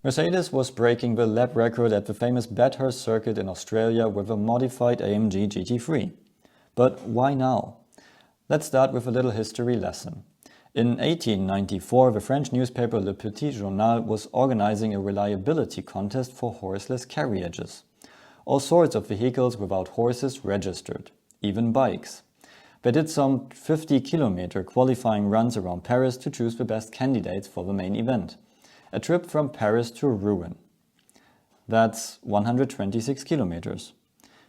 Mercedes was breaking the lap record at the famous Bathurst circuit in Australia with a modified AMG GT3. But why now? Let's start with a little history lesson. In 1894, the French newspaper Le Petit Journal was organizing a reliability contest for horseless carriages. All sorts of vehicles without horses registered, even bikes. They did some 50-kilometer qualifying runs around Paris to choose the best candidates for the main event. A trip from Paris to Rouen. That's 126 kilometers.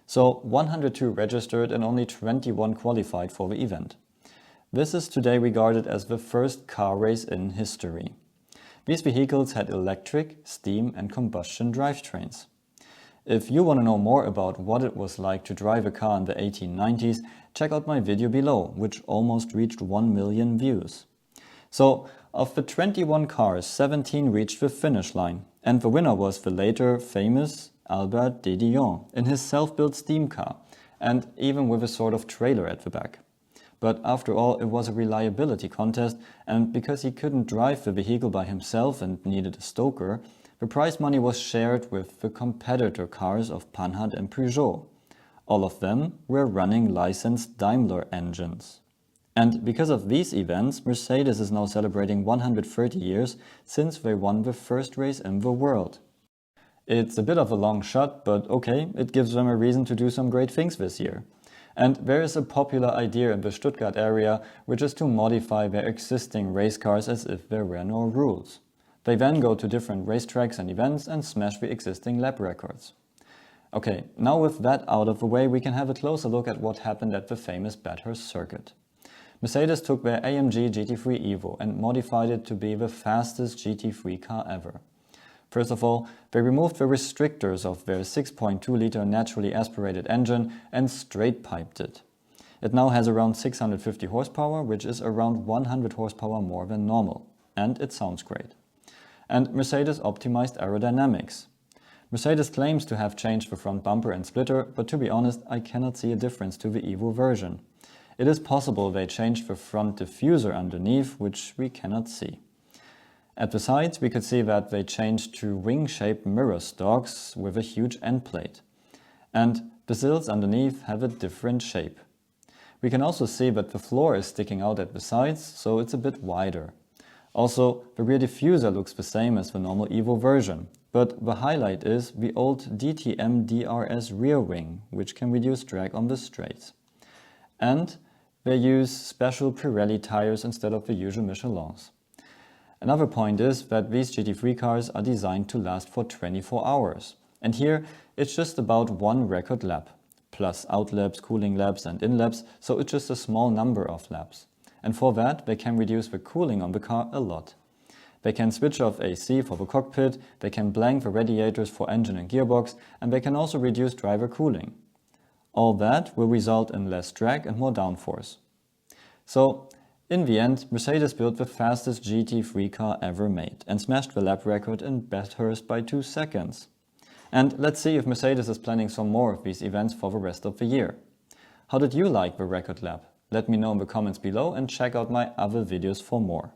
So 102 registered and only 21 qualified for the event. This is today regarded as the first car race in history. These vehicles had electric, steam and combustion drivetrains. If you want to know more about what it was like to drive a car in the 1890s, check out my video below, which almost reached 1 million views. So, of the 21 cars, 17 reached the finish line, and the winner was the later famous Albert de Dion in his self-built steam car, and even with a sort of trailer at the back. But after all, it was a reliability contest, and because he couldn't drive the vehicle by himself and needed a stoker, the prize money was shared with the competitor cars of Panhard and Peugeot. All of them were running licensed Daimler engines. And because of these events, Mercedes is now celebrating 130 years since they won the first race in the world. It's a bit of a long shot, but okay, it gives them a reason to do some great things this year. And there is a popular idea in the Stuttgart area, which is to modify their existing race cars as if there were no rules. They then go to different racetracks and events and smash the existing lap records. Okay, now with that out of the way, we can have a closer look at what happened at the famous Bathurst circuit. Mercedes took their AMG GT3 EVO and modified it to be the fastest GT3 car ever. First of all, they removed the restrictors of their 6.2-liter naturally aspirated engine and straight piped it. It now has around 650 horsepower, which is around 100 horsepower more than normal, and it sounds great. And Mercedes optimized aerodynamics. Mercedes claims to have changed the front bumper and splitter, but to be honest, I cannot see a difference to the EVO version. It is possible they changed the front diffuser underneath, which we cannot see. At the sides, we could see that they changed to wing-shaped mirror stalks with a huge end plate. And the sills underneath have a different shape. We can also see that the floor is sticking out at the sides, so it's a bit wider. Also, the rear diffuser looks the same as the normal EVO version, but the highlight is the old DTM DRS rear wing, which can reduce drag on the straights. And they use special Pirelli tires instead of the usual Michelins. Another point is that these GT3 cars are designed to last for 24 hours. And here it's just about one record lap, plus out laps, cooling laps and in laps, so it's just a small number of laps. And for that they can reduce the cooling on the car a lot. They can switch off AC for the cockpit, they can blank the radiators for engine and gearbox, and they can also reduce driver cooling. All that will result in less drag and more downforce. So, in the end, Mercedes built the fastest GT3 car ever made and smashed the lap record in Bathurst by 2 seconds. And let's see if Mercedes is planning some more of these events for the rest of the year. How did you like the record lap? Let me know in the comments below and check out my other videos for more.